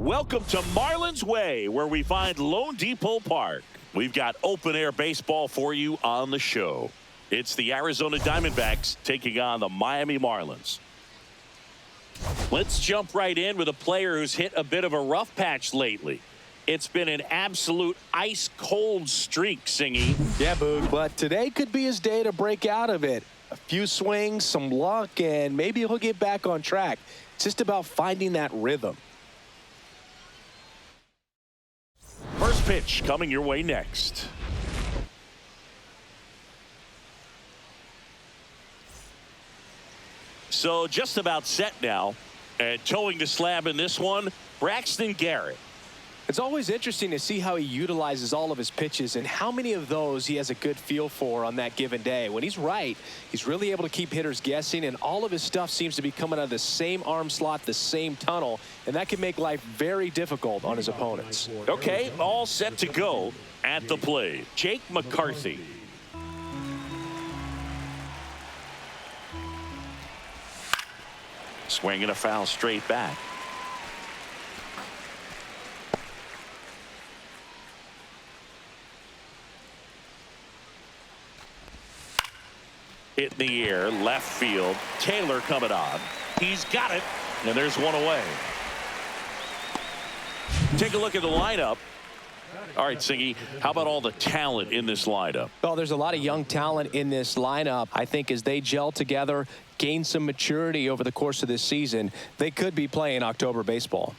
Welcome to Marlins Way, where we find Lone Depot Park. We've got open-air baseball for you on the show. It's the Arizona Diamondbacks taking on the Miami Marlins. Let's jump right in with a player who's hit a bit of a rough patch lately. It's been an absolute ice-cold streak, Singy. Yeah, Boog, but today could be his day to break out of it. A few swings, some luck, and maybe he'll get back on track. It's just about finding that rhythm. First pitch coming your way next. So just about set now, and towing the slab in this one, Braxton Garrett. It's always interesting to see how he utilizes all of his pitches and how many of those he has a good feel for on that given day. When he's right, he's really able to keep hitters guessing, and all of his stuff seems to be coming out of the same arm slot, the same tunnel, and that can make life very difficult on his opponents. Okay, all set to go at the plate. Jake McCarthy. Swinging a foul straight back. Hit in the air, left field. Taylor coming on. He's got it, and there's one away. Take a look at the lineup. All right, Singy, how about all the talent in this lineup? Well, there's a lot of young talent in this lineup. I think as they gel together, gain some maturity over the course of this season, they could be playing October baseball.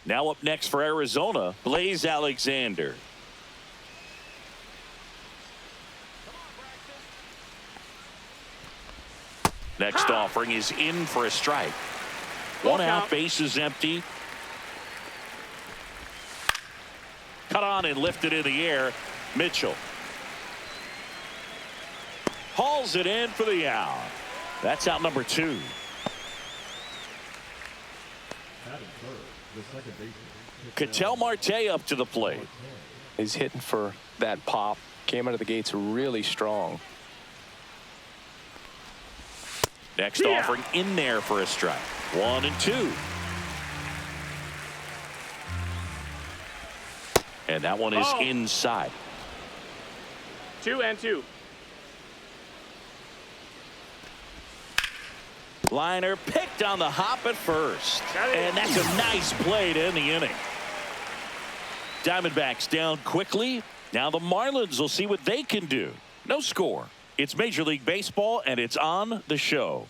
Now up next for Arizona, Blaze Alexander. Next offering is in for a strike. One out, bases empty. Cut on and lifted in the air. Mitchell hauls it in for the out. That's out number 2. Ketel Marte up to the plate. He's hitting for that pop. Came out of the gates really strong. Next offering in there for a strike. 1 and 2. And that one is inside. 2 and 2. Liner picked on the hop at first. And that's a nice play to end the inning. Diamondbacks down quickly. Now the Marlins will see what they can do. No score. It's Major League Baseball, and it's on the show.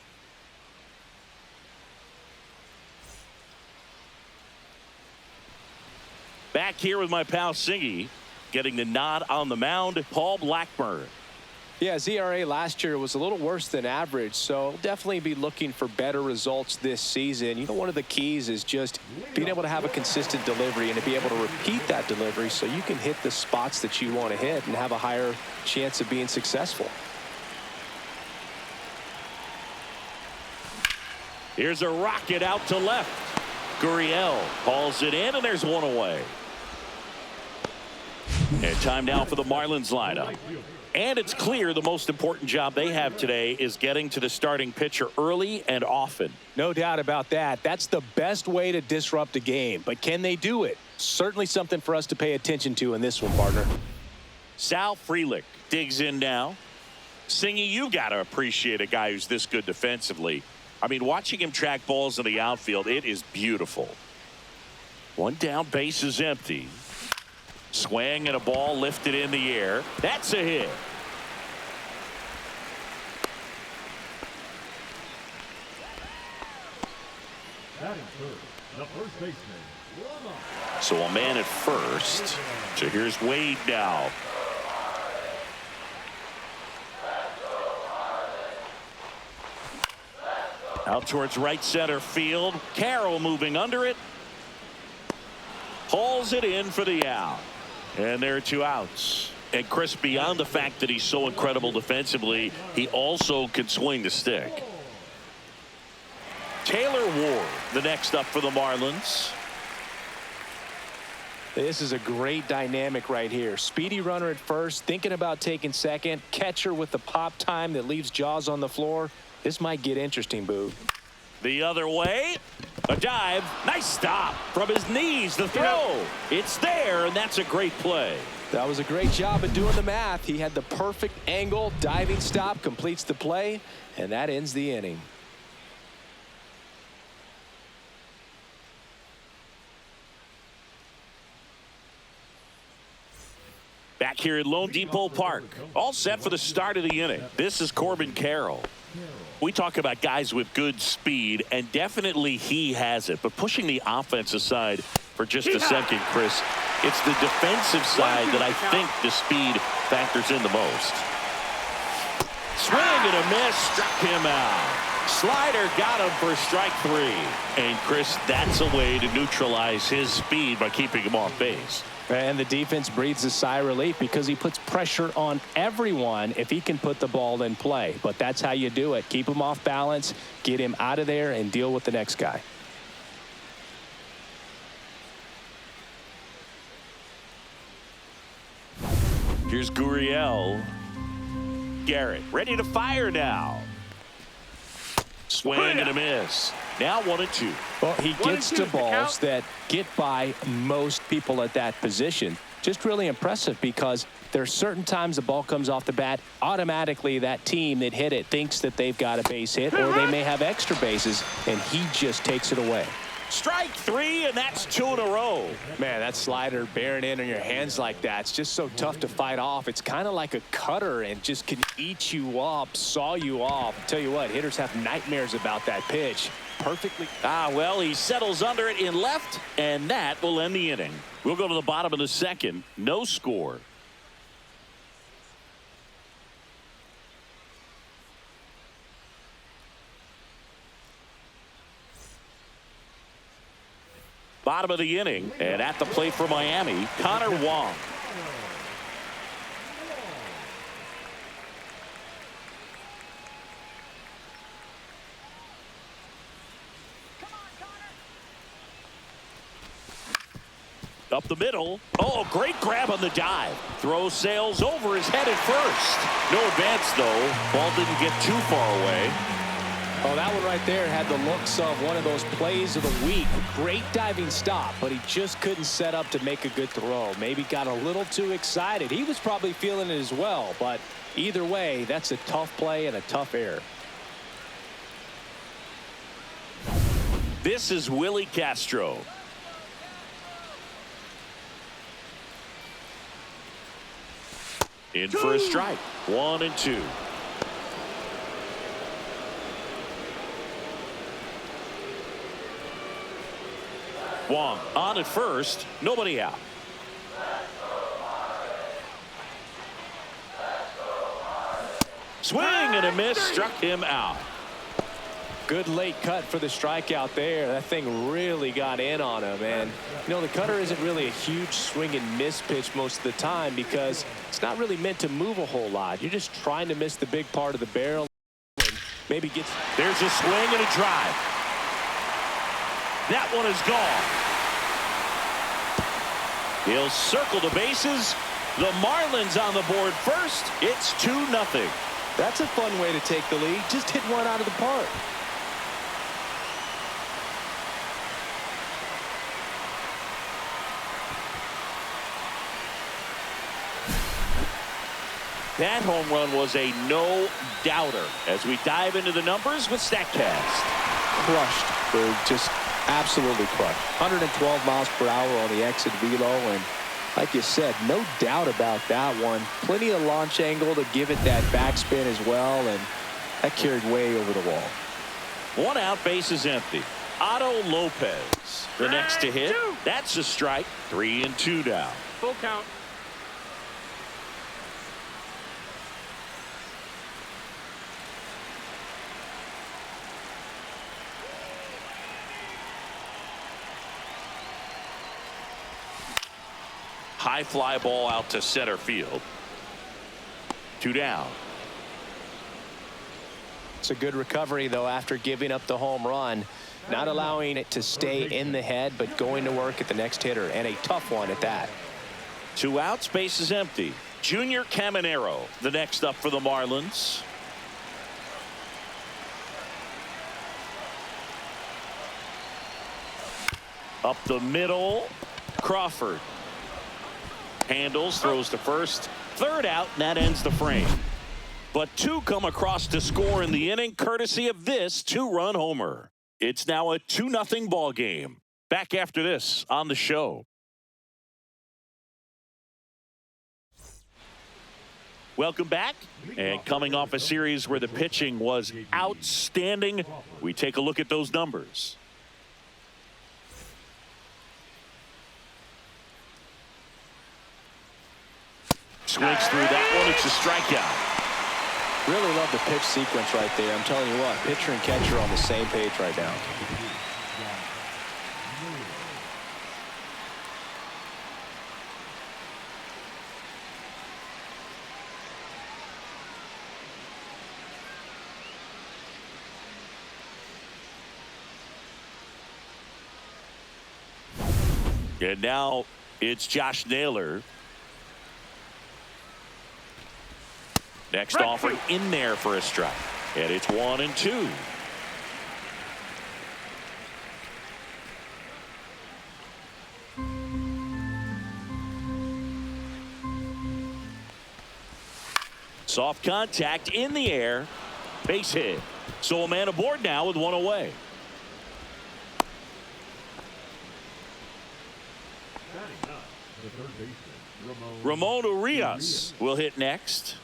Back here with my pal Singy, getting the nod on the mound, Paul Blackburn. Yeah, ZRA last year was a little worse than average, so definitely be looking for better results this season. You know, one of the keys is just being able to have a consistent delivery and to be able to repeat that delivery so you can hit the spots that you want to hit and have a higher chance of being successful. Here's a rocket out to left. Gurriel hauls it in, and there's one away. And time now for the Marlins lineup. And it's clear the most important job they have today is getting to the starting pitcher early and often. No doubt about that. That's the best way to disrupt a game. But can they do it? Certainly something for us to pay attention to in this one, partner. Sal Frelick digs in now. Singy, you got to appreciate a guy who's this good defensively. I mean, watching him track balls in the outfield, it is beautiful. One down, base is empty. Swing and a ball lifted in the air. That's a hit. So a man at first. So here's Wade now. Out towards right center field. Carroll moving under it. Hauls it in for the out. And there are 2 outs. And Chris, beyond the fact that he's so incredible defensively, he also can swing the stick. Taylor Ward, the next up for the Marlins. This is a great dynamic right here. Speedy runner at first, thinking about taking second. Catcher with the pop time that leaves Jaws on the floor. This might get interesting, Boo. The other way. A dive. Nice stop. From his knees, the throw. It's there, and that's a great play. That was a great job of doing the math. He had the perfect angle. Diving stop completes the play, and that ends the inning. Back here at Lone Depot Park. All set for the start of the inning. This is Corbin Carroll. We talk about guys with good speed, and definitely he has it. But pushing the offense aside for just a second, Chris, it's the defensive side that I think the speed factors in the most. Swing and a miss. Struck him out. Slider got him for strike 3. And, Chris, that's a way to neutralize his speed by keeping him off base. And the defense breathes a sigh of relief because he puts pressure on everyone if he can put the ball in play. But that's how you do it. Keep him off balance, get him out of there, and deal with the next guy. Here's Gurriel. Garrett ready to fire now. Swing and a miss. Now 1-2. Well, he gets to balls that get by most people at that position. Just really impressive because there are certain times the ball comes off the bat. Automatically, that team that hit it thinks that they've got a base hit or they may have extra bases, and he just takes it away. Strike 3, and that's 2 in a row. Man, that slider bearing in on your hands like that, it's just so tough to fight off. It's kind of like a cutter and just can eat you up, saw you off. I'll tell you what, hitters have nightmares about that pitch. Perfectly. Well, he settles under it in left, and that will end the inning. We'll go to the bottom of the second. No score. Bottom of the inning, and at the plate for Miami, Connor Wong. Up the middle. Oh, great grab on the dive. Throw sails over his head at first. No advance, though. Ball didn't get too far away. Oh, that one right there had the looks of one of those plays of the week. Great diving stop, but he just couldn't set up to make a good throw. Maybe got a little too excited. He was probably feeling it as well, but either way, that's a tough play and a tough error. This is Willie Castro. In for a strike. 1-2. Wong on at first, nobody out. Swing and a miss, struck him out. Good late cut for the strikeout there. That thing really got in on him. And, you know, the cutter isn't really a huge swing and miss pitch most of the time because it's not really meant to move a whole lot. You're just trying to miss the big part of the barrel and maybe get. There's a swing and a drive. That one is gone. He'll circle the bases. The Marlins on the board first. It's 2-0. That's a fun way to take the lead. Just hit one out of the park. That home run was a no-doubter as we dive into the numbers with StatCast. Crushed, Berg. Just absolutely crushed. 112 miles per hour on the exit velo, and like you said, no doubt about that one. Plenty of launch angle to give it that backspin as well, and that carried way over the wall. 1 out, base is empty. Otto Lopez, the next to hit. That's a strike. 3-2 down. Full count. High fly ball out to center field. 2 down. It's a good recovery, though, after giving up the home run. Not allowing it to stay in the head, but going to work at the next hitter, and a tough one at that. 2 outs, base is empty. Junior Caminero, the next up for the Marlins. Up the middle, Crawford. Handles, throws to first. Third out, and that ends the frame. But two come across to score in the inning, courtesy of this two-run homer. It's now a 2-0 ball game. Back after this on the show. Welcome back. And coming off a series where the pitching was outstanding, we take a look at those numbers. Swings through that one. It's a strikeout. Really love the pitch sequence right there. I'm telling you what, pitcher and catcher on the same page right now. And now it's Josh Naylor. Next offering in there for a strike. And it's 1-2. Soft contact in the air. Base hit. So a man aboard now with one away. Ramon Urias will hit next.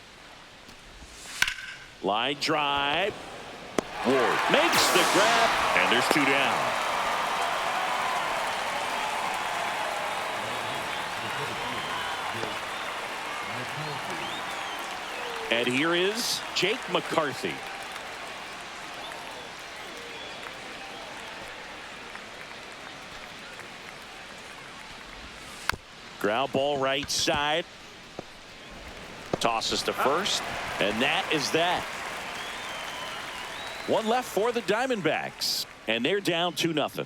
Line drive. Ward makes the grab, and there's two down. And here is Jake McCarthy. Ground ball right side. Tosses to first, and that is that. One left for the Diamondbacks, and they're down 2-0.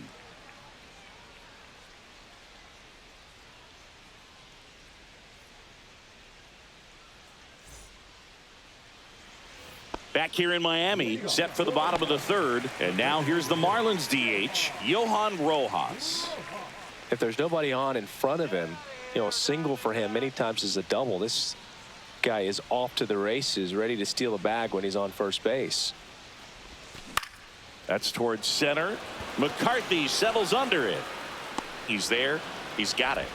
Back here in Miami, set for the bottom of the third, and now here's the Marlins DH, Johan Rojas. If there's nobody on in front of him, you know, a single for him many times is a double. This guy is off to the races, ready to steal a bag when he's on first base. That's towards center. McCarthy settles under it. He's there. He's got it.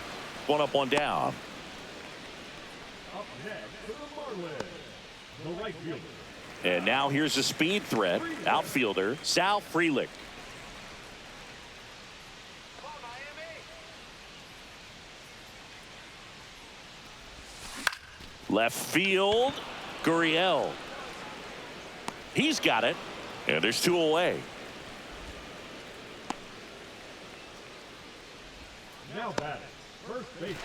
One up, one down. Up next for the Marlins, the right fielder. And now here's a speed threat. Outfielder Sal Frelick. Left field, Gurriel. He's got it, and there's two away. Now batting, first baseman.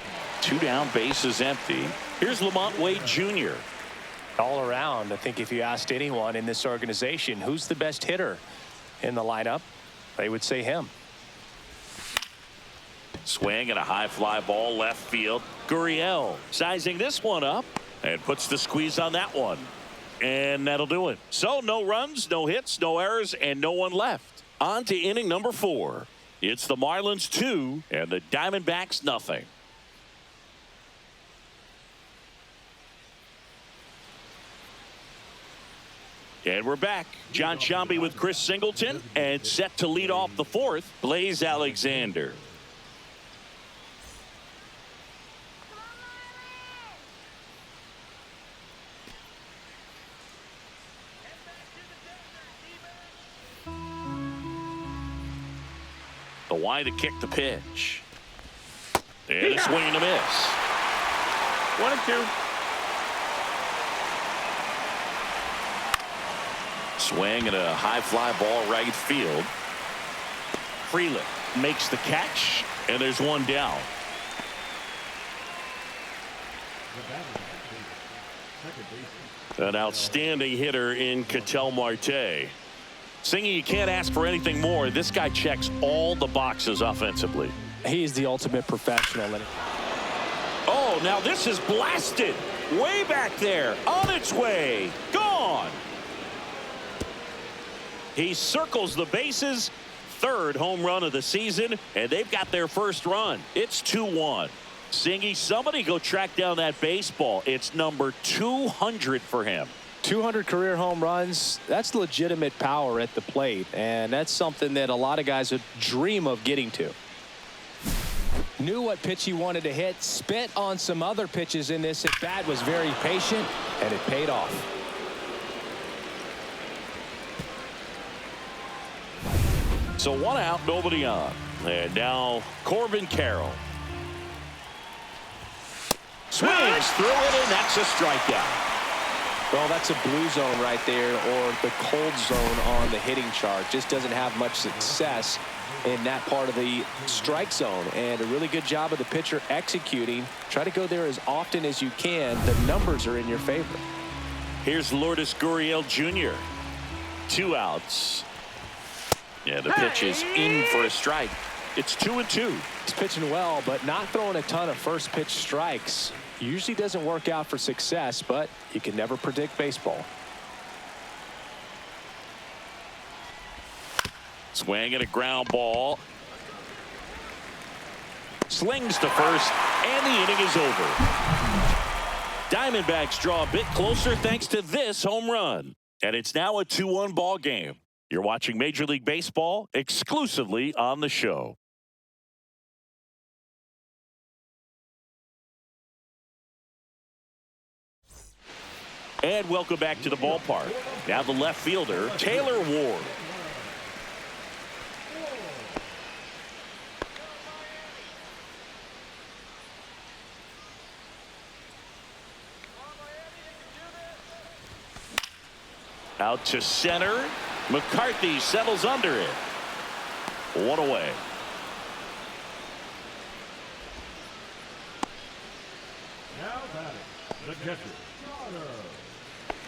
Two down, bases empty. Here's Lamont Wade Jr. All around, I think if you asked anyone in this organization who's the best hitter in the lineup, they would say him. Swing and a high fly ball left field. Gurriel sizing this one up and puts the squeeze on that one. And that'll do it. So no runs, no hits, no errors, and no one left. On to inning number 4. It's the Marlins 2 and the Diamondbacks nothing. And we're back. John Sciambi with Chris Singleton, and set to lead off the 4th, Blaze Alexander. The wide to kick the pitch. And a swing and a miss. 1-2. Swing and a high fly ball right field. Frelick makes the catch, and there's one down. An outstanding hitter in Ketel Marte. Singy, you can't ask for anything more. This guy checks all the boxes offensively. He's the ultimate professional. Oh, now this is blasted. Way back there. On its way. Gone. He circles the bases, third home run of the season, and they've got their first run. It's 2-1. Singy, somebody go track down that baseball. It's number 200 for him. 200 career home runs, that's legitimate power at the plate, and that's something that a lot of guys would dream of getting to. Knew what pitch he wanted to hit, spit on some other pitches in this at bat, was very patient, and it paid off. So 1 out, nobody on. And now Corbin Carroll. Swings through it, and that's a strikeout. Well, that's a blue zone right there, or the cold zone on the hitting chart. Just doesn't have much success in that part of the strike zone, and a really good job of the pitcher executing. Try to go there as often as you can. The numbers are in your favor. Here's Lourdes Gurriel Jr. 2 outs. Yeah, the pitch is in for a strike. It's 2-2. He's pitching well, but not throwing a ton of first pitch strikes. Usually doesn't work out for success, but you can never predict baseball. Swing and a ground ball. Slings to first, and the inning is over. Diamondbacks draw a bit closer thanks to this home run. And it's now a 2-1 ball game. You're watching Major League Baseball exclusively on the show. And welcome back to the ballpark. Now the left fielder, Taylor Ward. Out to center. McCarthy settles under it. 1 away. Now batting, the catcher, Connor.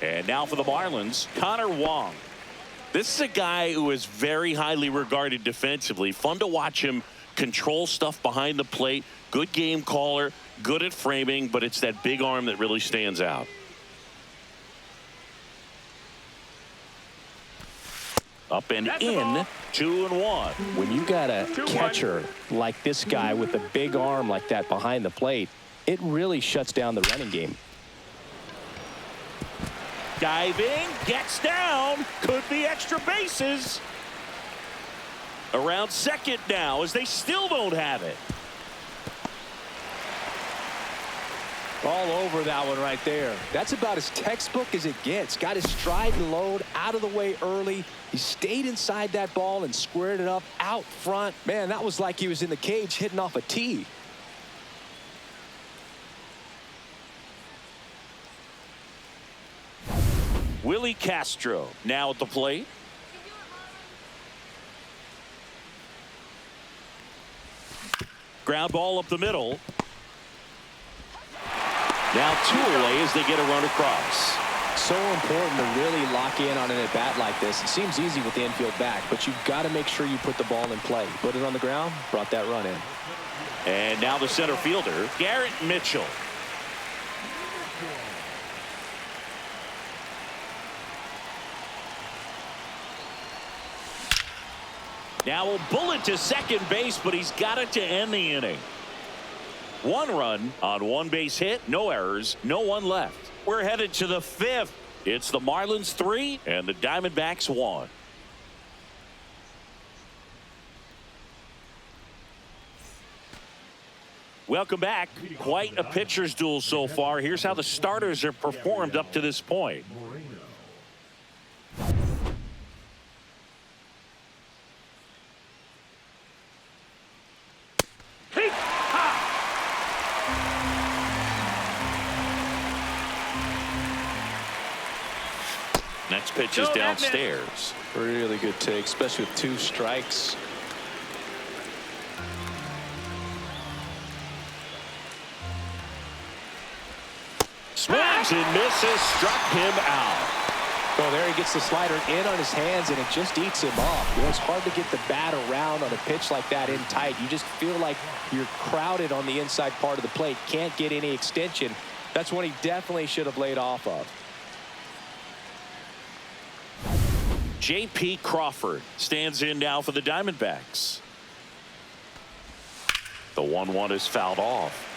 And now for the Marlins, Connor Wong. This is a guy who is very highly regarded defensively. Fun to watch him control stuff behind the plate. Good game caller, good at framing, but it's that big arm that really stands out. Up and in, 2-1. When you got a catcher like this guy with a big arm like that behind the plate, it really shuts down the running game. Diving, gets down, could be extra bases. Around second now as they still don't have it. All over that one right there. That's about as textbook as it gets. Got his stride and load out of the way early. He stayed inside that ball and squared it up out front. Man, that was like he was in the cage hitting off a tee. Willie Castro now at the plate. Ground ball up the middle. Now 2 away as they get a run across. So important to really lock in on an at-bat like this. It seems easy with the infield back, but you've got to make sure you put the ball in play. Put it on the ground, brought that run in. And now the center fielder, Garrett Mitchell. Now a bullet to second base, but he's got it to end the inning. 1 run on 1 base hit, no errors, no one left. We're headed to the 5th. It's the Marlins 3 and the Diamondbacks 1. Welcome back. Quite a pitcher's duel so far. Here's how the starters have performed up to this point. Next pitch is downstairs. Really good take, especially with 2 strikes. Swings and misses, struck him out. Well, there he gets the slider in on his hands, and it just eats him off. You know, it's hard to get the bat around on a pitch like that in tight. You just feel like you're crowded on the inside part of the plate. Can't get any extension. That's one he definitely should have laid off of. J.P. Crawford stands in now for the Diamondbacks. The 1-1 is fouled off.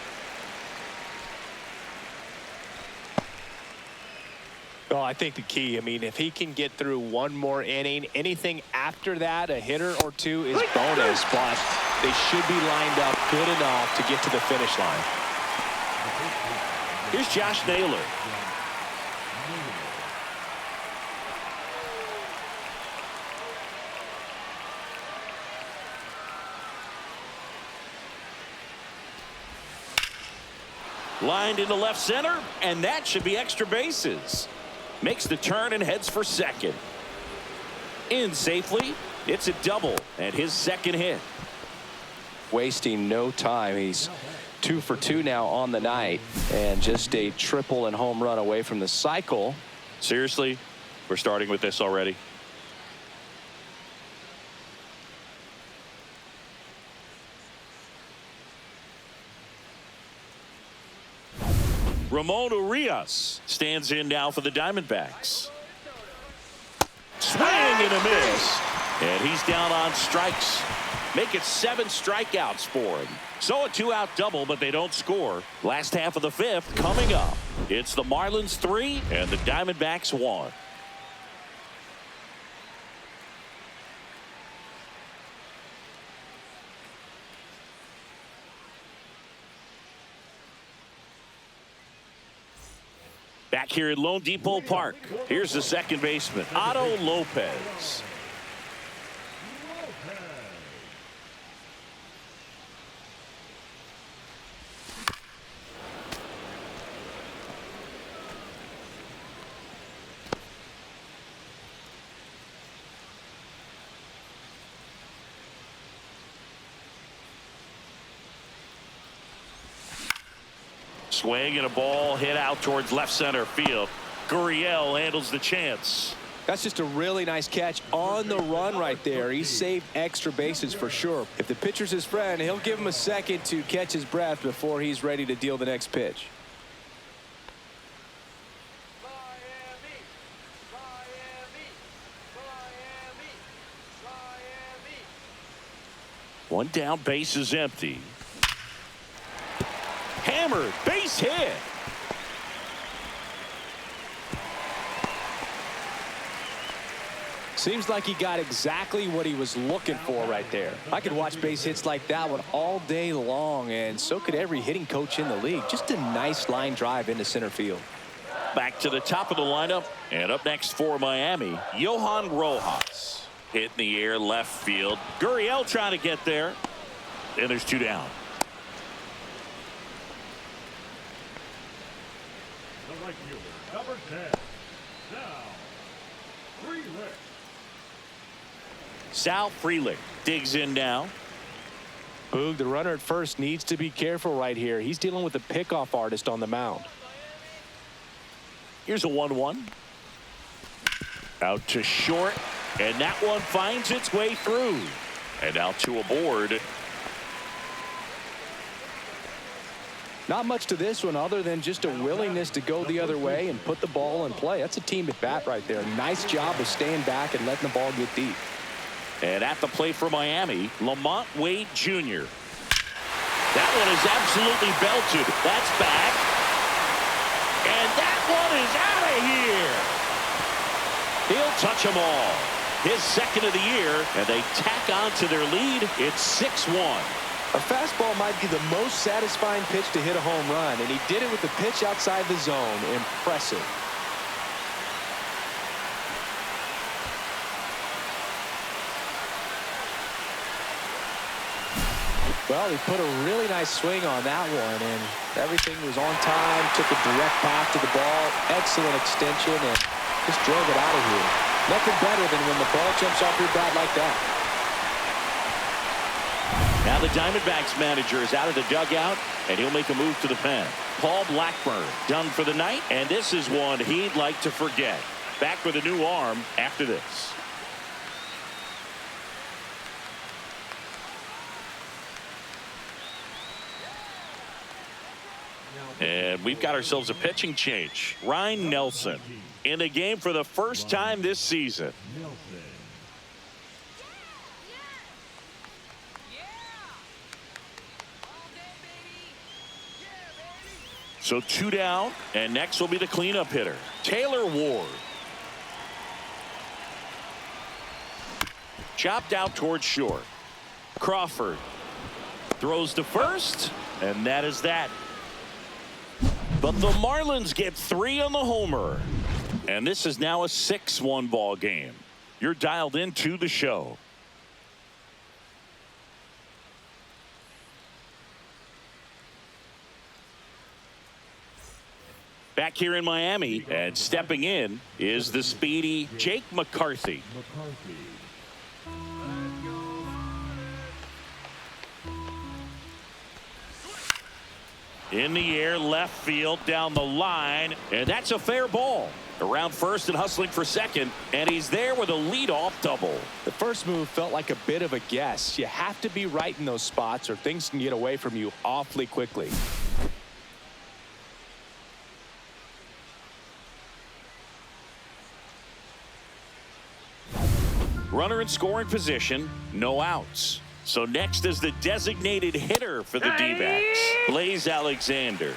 Oh, I think the key, I mean, if he can get through one more inning, anything after that, a hitter or two is bonus, but they should be lined up good enough to get to the finish line. Here's Josh Naylor. Lined into left center, and that should be extra bases. Makes the turn and heads for second. In safely. It's a double and his second hit. Wasting no time. He's 2 for 2 now on the night, and just a triple and home run away from the cycle. Seriously, we're starting with this already. Ramon Urias stands in now for the Diamondbacks. Swing and a miss. And he's down on strikes. Make it 7 strikeouts for him. So a 2-out double, but they don't score. Last half of the 5th coming up. It's the Marlins 3 and the Diamondbacks 1. Back here at Lone Depot Park, here's the second baseman, Otto Lopez. Swing and a ball hit out towards left center field. Gurriel handles the chance. That's just a really nice catch on the run right there. He saved extra bases for sure. If the pitcher's his friend, he'll give him a second to catch his breath before he's ready to deal the next pitch. One down, base is empty. Hammered, base hit. Seems like he got exactly what he was looking for right there. I could watch base hits like that one all day long, and so could every hitting coach in the league. Just a nice line drive into center field. Back to the top of the lineup, and up next for Miami, Johan Rojas. Hit in the air, left field. Gurriel trying to get there. And there's 2 down. The right fielder, number 10. Now, Freeland. Sal Frelick digs in now. Boog, the runner at first needs to be careful right here. He's dealing with a pickoff artist on the mound. Here's a 1-1. Out to short, and that one finds its way through. And out to a board. Not much to this one other than just a willingness to go the other way and put the ball in play. That's a team at bat right there. Nice job of staying back and letting the ball get deep. And at the plate for Miami, Lamont Wade Jr. That one is absolutely belted. That's back. And that one is out of here. He'll touch them all. His second of the year, and they tack on to their lead. It's 6-1. A fastball might be the most satisfying pitch to hit a home run, and he did it with the pitch outside the zone. Impressive. Well, he put a really nice swing on that one, and everything was on time, took a direct path to the ball, excellent extension, and just drove it out of here. Nothing better than when the ball jumps off your bat like that. Now the Diamondbacks manager is out of the dugout, and he'll make a move to the pen. Paul Blackburn done for the night, and this is one he'd like to forget. Back with a new arm after this. And we've got ourselves a pitching change. Ryan Nelson in the game for the first time this season. So 2 down, and next will be the cleanup hitter, Taylor Ward. Chopped out towards short. Crawford throws to first, and that is that. But the Marlins get 3 on the homer, and this is now a 6-1 ball game. You're dialed into the show. Back here in Miami, and stepping in is the speedy Jake McCarthy. In the air, left field, down the line, and that's a fair ball. Around first and hustling for second, and he's there with a leadoff double. The first move felt like a bit of a guess. You have to be right in those spots or things can get away from you awfully quickly. Runner in scoring position, no outs. So next is the designated hitter for the D-backs, Blaze Alexander.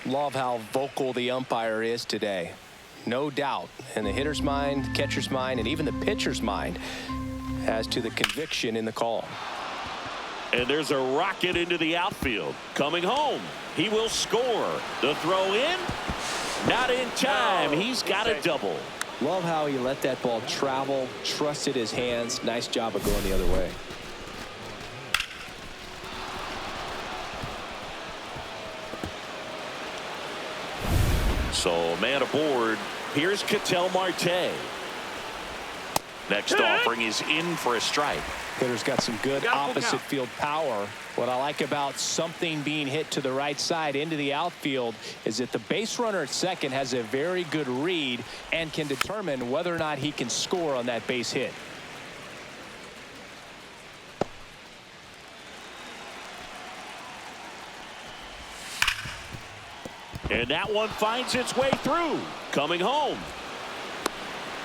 Love how vocal the umpire is today. No doubt in the hitter's mind, catcher's mind, and even the pitcher's mind as to the conviction in the call. And there's a rocket into the outfield. Coming home. He will score. The throw in. Not in time. He's got a double. Love how he let that ball travel, trusted his hands. Nice job of going the other way. So man aboard. Here's Ketel Marte. Next offering is in for a strike. Hitter's got some good opposite field power. What I like about something being hit to the right side into the outfield is that the base runner at second has a very good read and can determine whether or not he can score on that base hit. And that one finds its way through. Coming home.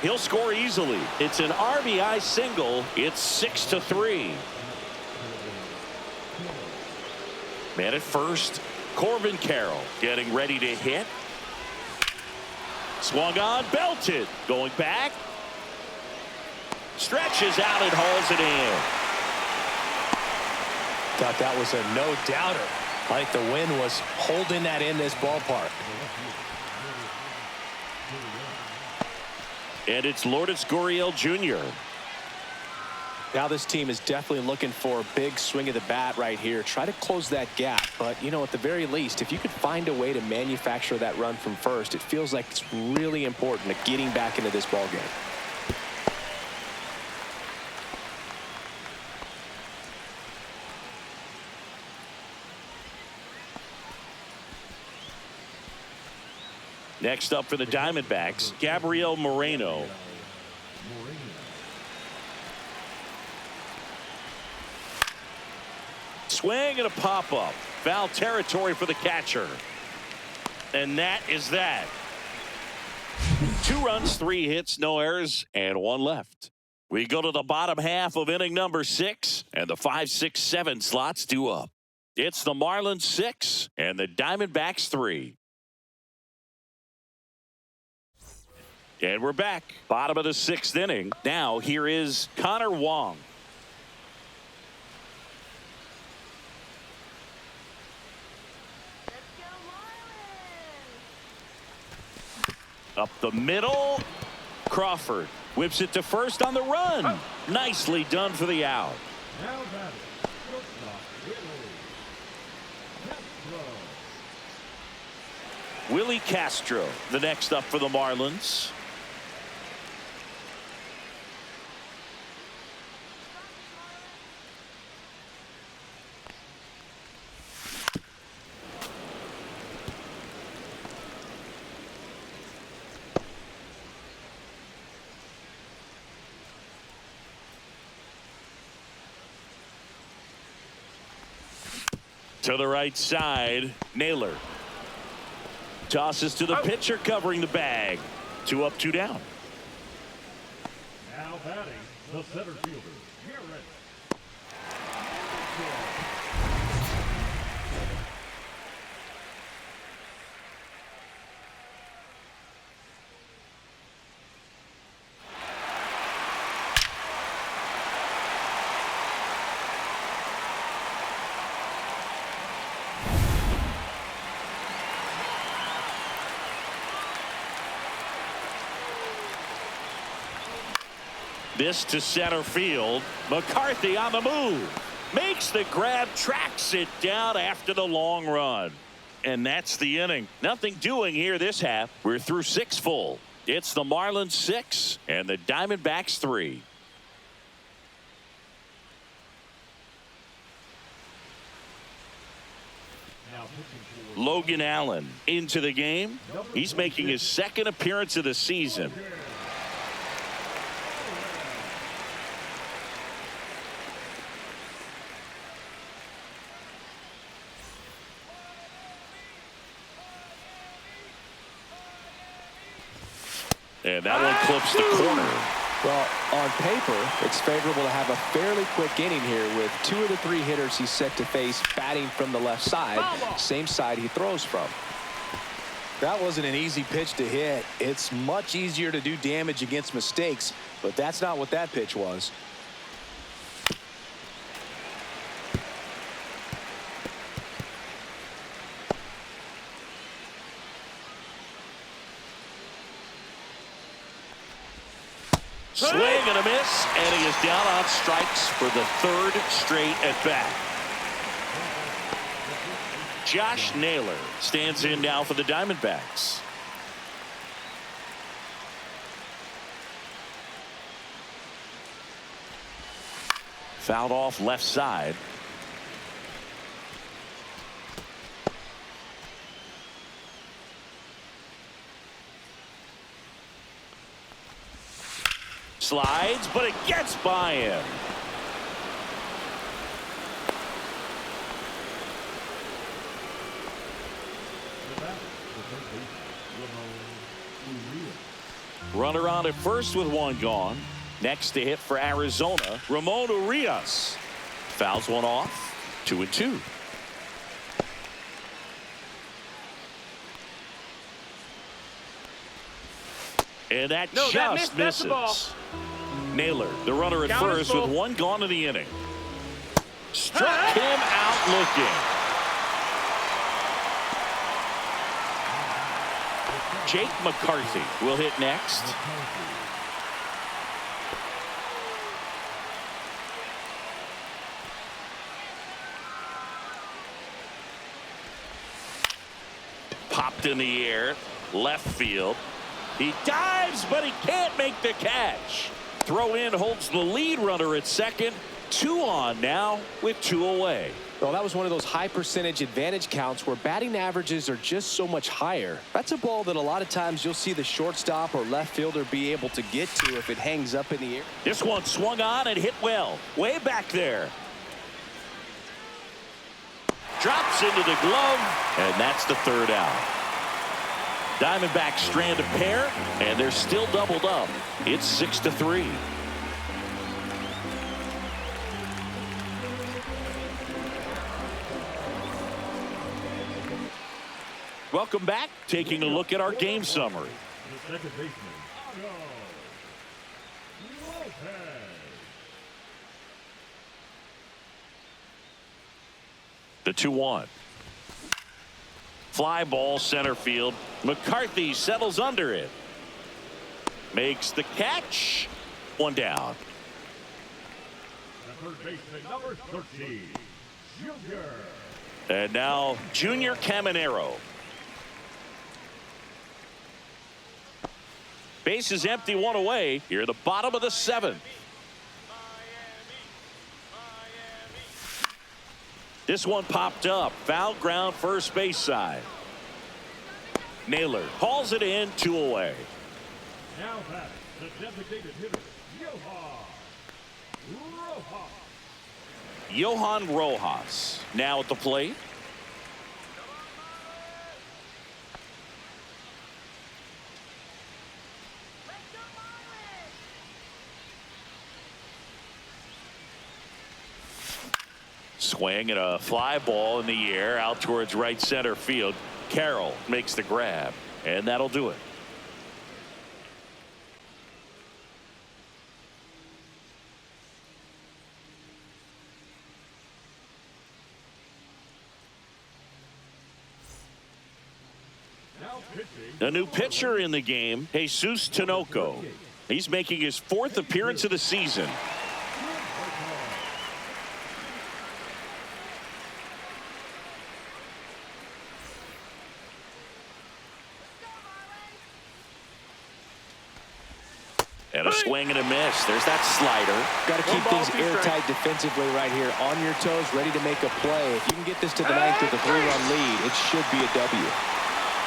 He'll score easily. It's an RBI single. It's 6-3. Man at first, Corbin Carroll getting ready to hit. Swung on, belted. Going back. Stretches out and hauls it in. Thought that was a no-doubter. I think the wind was holding that in this ballpark. And it's Lourdes Gurriel Jr. Now this team is definitely looking for a big swing of the bat right here. Try to close that gap. But, you know, at the very least, if you could find a way to manufacture that run from first, it feels like it's really important to getting back into this ball game. Next up for the Diamondbacks, Gabriel Moreno. Swing and a pop-up. Foul territory for the catcher. And that is that. 2 runs, 3 hits, no errors, and 1 left. We go to the bottom half of inning number 6, and the 5, 6, 7 slots due up. It's the Marlins 6 and the Diamondbacks 3. And we're back. Bottom of the 6th inning. Now here is Connor Wong. Up the middle. Crawford whips it to first on the run. Nicely done for the out. Now batting, shortstop, Willie Castro, the next up for the Marlins. To the right side, Naylor. Tosses to the pitcher covering the bag. 2 up, 2 down. Now batting, the center fielder, Garrett. This to center field. McCarthy on the move. Makes the grab, tracks it down after the long run. And that's the inning. Nothing doing here this half. We're through 6 full. It's the Marlins 6 and the Diamondbacks 3. Logan Allen into the game. He's making his 2nd appearance of the season. And that one clips the corner. Well, on paper, it's favorable to have a fairly quick inning here with 2 of the 3 hitters he's set to face batting from the left side, same side he throws from. That wasn't an easy pitch to hit. It's much easier to do damage against mistakes, but that's not what that pitch was. Swing and a miss, and he is down on strikes for the 3rd straight at bat. Josh Naylor stands in now for the Diamondbacks. Fouled off left side. Slides, but it gets by him. Runner on at first with 1 gone. Next to hit for Arizona, Ramon Urias. Fouls one off. 2-2. And that just misses. Naylor, the runner at first with 1 gone in the inning. Struck him out looking. Jake McCarthy will hit next. Popped in the air, left field. He dives, but he can't make the catch. Throw in holds the lead runner at second. 2 on now with 2 away. Well, that was one of those high percentage advantage counts where batting averages are just so much higher. That's a ball that a lot of times you'll see the shortstop or left fielder be able to get to if it hangs up in the air. This one swung on and hit well. Way back there. Drops into the glove, and that's the 3rd out. Diamondbacks strand a pair, and they're still doubled up. It's 6-3. Welcome back. Taking a look at our game summary. The second baseman, Lopez. The 2-1. Fly ball center field. McCarthy settles under it. Makes the catch. 1 down. The third baseman, number 13, Junior. And now Junior Caminero. Base is empty, 1 away. Here at the bottom of the 7th. This one popped up. Foul ground first base side. Naylor hauls it in, 2 away. Now batting, the designated hitter, Johan Rojas. Johan Rojas now at the plate. Swing and a fly ball in the air out towards right center field. Carroll makes the grab, and that'll do it. Now pitching. A new pitcher in the game, Jesus Tinoco. He's making his 4th appearance of the season. And a swing and a miss. There's that slider. Got to keep things airtight defensively right here. On your toes, ready to make a play. If you can get this to the 9th with a 3-run lead, it should be a W.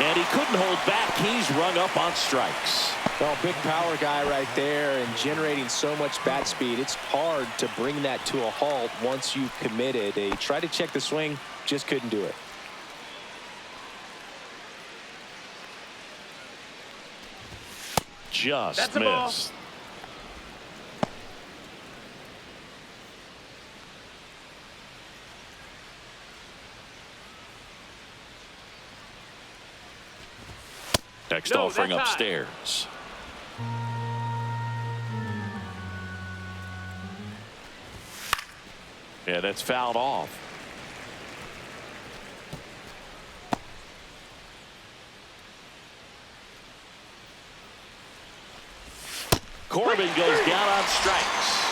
And he couldn't hold back. He's rung up on strikes. Well, big power guy right there and generating so much bat speed. It's hard to bring that to a halt once you committed. He tried to check the swing, just couldn't do it. Just missed. Next offering upstairs. Yeah, that's fouled off. Corbin goes down on strikes.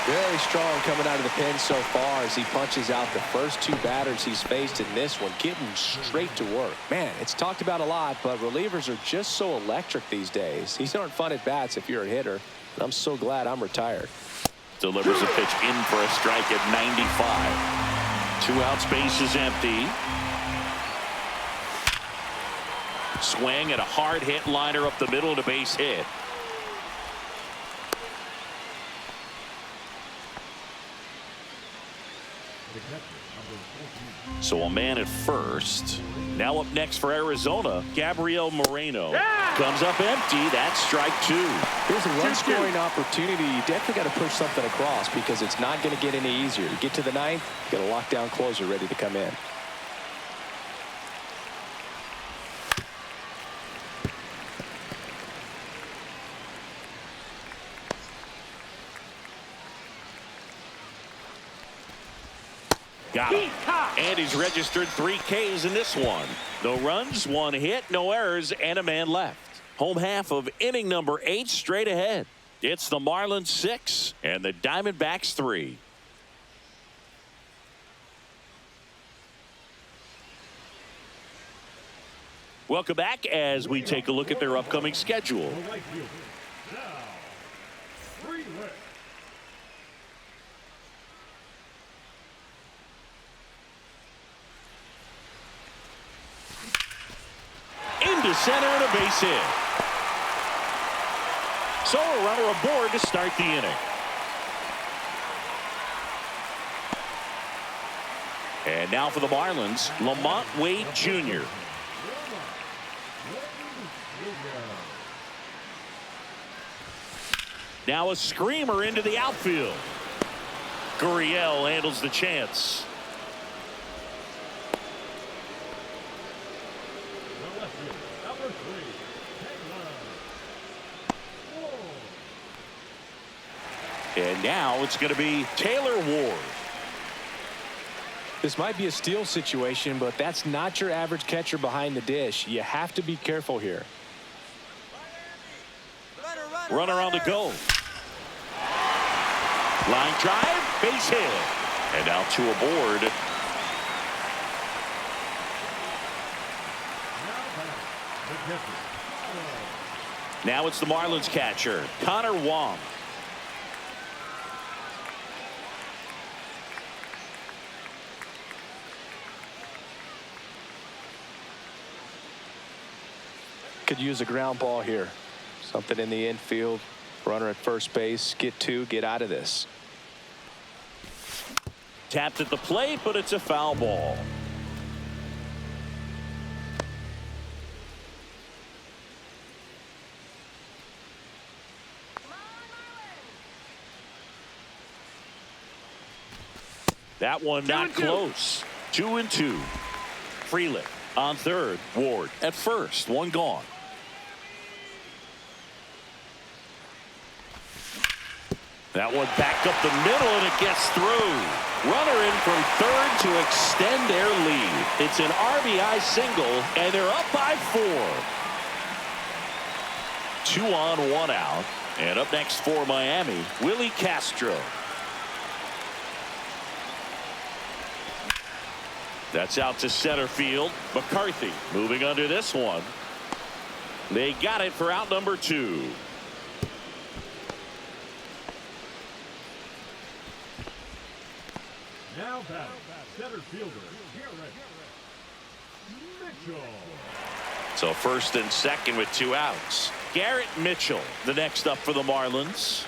Very strong coming out of the pen so far as he punches out the first 2 batters he's faced in this one, getting straight to work. Man, it's talked about a lot, but relievers are just so electric these days. These aren't fun at bats if you're a hitter. I'm so glad I'm retired. Delivers a pitch in for a strike at 95. 2 outs, base is empty. Swing and a hard hit liner up the middle and a base hit. So a man at first. Now up next for Arizona, Gabriel Moreno. Comes up empty. That's strike 2. Here's a run scoring opportunity. You definitely got to push something across because it's not going to get any easier. You get to the 9th, you got a lockdown closer ready to come in. Got him. And he's registered 3 Ks in this one. No runs, 1 hit, no errors, and a man left. Home half of inning number 8 straight ahead. It's the Marlins 6 and the Diamondbacks 3. Welcome back as we take a look at their upcoming schedule. Into center and a base hit. So a runner aboard to start the inning. And now for the Marlins, Lamont Wade Jr. Now a screamer into the outfield. Gurriel handles the chance. And now it's going to be Taylor Ward. This might be a steal situation, but that's not your average catcher behind the dish. You have to be careful here. Runner on the go. Line drive, base hit. And out to aboard. Now it's the Marlins catcher, Connor Wong. Could use a ground ball here. Something in the infield. Runner at first base. Get 2. Get out of this. Tapped at the plate, but it's a foul ball. That one not close. 2-2. Freeland on third. Ward at first. One gone. That one back up the middle, and it gets through. Runner in from third to extend their lead. It's an RBI single, and they're up by 4. 2 on, 1 out. And up next for Miami, Willie Castro. That's out to center field. McCarthy moving under this one. They got it for out number 2. Now batting, center fielder, Garrett Mitchell. So first and second with 2 outs. Garrett Mitchell, the next up for the Marlins.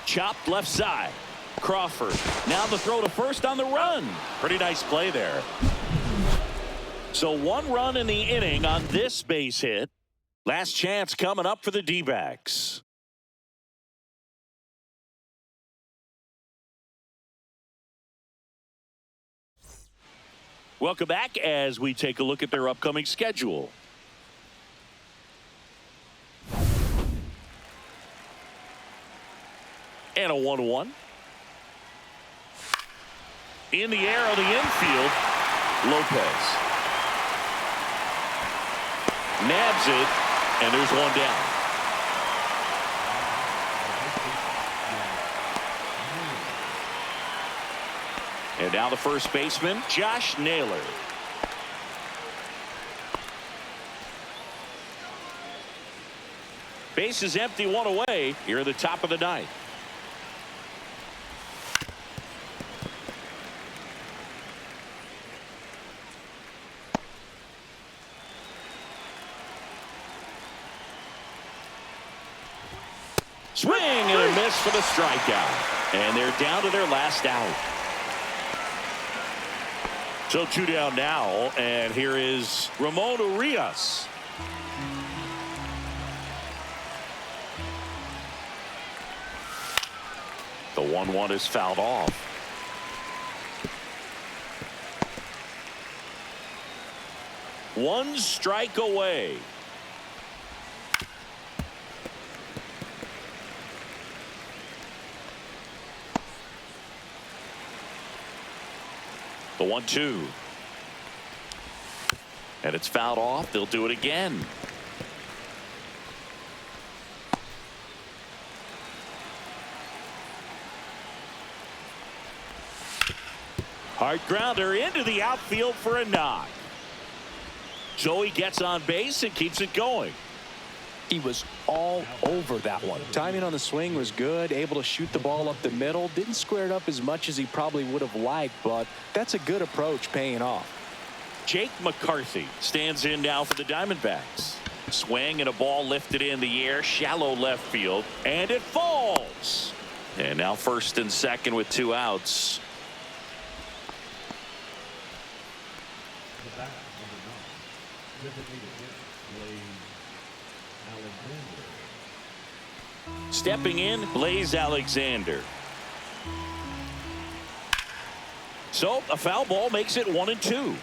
Chopped left side. Crawford. Now the throw to first on the run. Pretty nice play there. So 1 run in the inning on this base hit. Last chance coming up for the D-backs. Welcome back as we take a look at their upcoming schedule. And a 1-1. In the air on the infield, Lopez. Nabs it, and there's 1 down. And now the first baseman, Josh Naylor. Base is empty, 1 away here at the top of the 9th. Swing and a miss for the strikeout. And they're down to their last out. So 2 down now, and here is Ramon Urias. The 1-1 is fouled off. One strike away. The 1-2. And it's fouled off. They'll do it again. Hard grounder into the outfield for a knock. Joey gets on base and keeps it going. He was all over that one. Timing on the swing was good, able to shoot the ball up the middle. Didn't square it up as much as he probably would have liked, but that's a good approach paying off. Jake McCarthy stands in now for the Diamondbacks. Swing and a ball lifted in the air, shallow left field, and it falls. And now first and second with 2 outs. The back, number 9, designated Blaze Alexander. Stepping in, Blaze Alexander. So a foul ball makes it 1-2.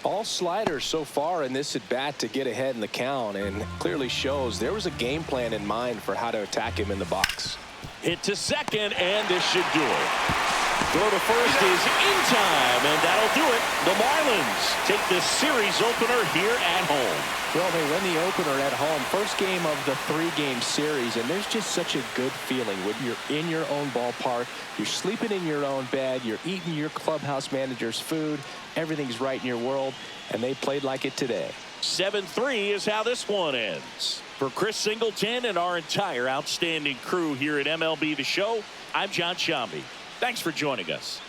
All sliders so far in this at bat to get ahead in the count, and clearly shows there was a game plan in mind for how to attack him in the box. Hit to second, and this should do it. Throw to first is in time, and that'll do it. The Marlins take this series opener here at home. Well, they win the opener at home. First game of the 3-game series, and there's just such a good feeling when you're in your own ballpark, you're sleeping in your own bed, you're eating your clubhouse manager's food, everything's right in your world, and they played like it today. 7-3 is how this one ends. For Chris Singleton and our entire outstanding crew here at MLB The Show, I'm John Shambi. Thanks for joining us.